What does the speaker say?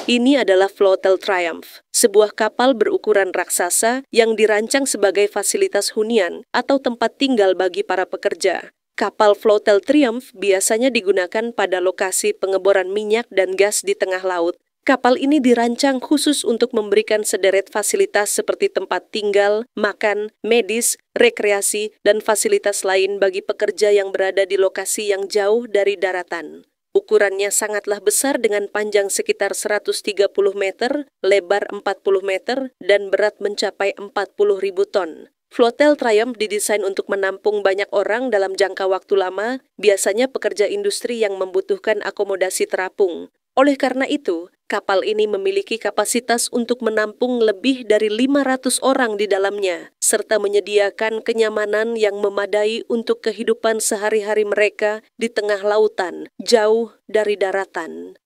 Ini adalah Floatel Triumph, sebuah kapal berukuran raksasa yang dirancang sebagai fasilitas hunian atau tempat tinggal bagi para pekerja. Kapal Floatel Triumph biasanya digunakan pada lokasi pengeboran minyak dan gas di tengah laut. Kapal ini dirancang khusus untuk memberikan sederet fasilitas seperti tempat tinggal, makan, medis, rekreasi, dan fasilitas lain bagi pekerja yang berada di lokasi yang jauh dari daratan. Ukurannya sangatlah besar dengan panjang sekitar 130 meter, lebar 40 meter, dan berat mencapai 40.000 ton. Floatel Triumph didesain untuk menampung banyak orang dalam jangka waktu lama, biasanya pekerja industri yang membutuhkan akomodasi terapung. Oleh karena itu, kapal ini memiliki kapasitas untuk menampung lebih dari 500 orang di dalamnya, serta menyediakan kenyamanan yang memadai untuk kehidupan sehari-hari mereka di tengah lautan, jauh dari daratan.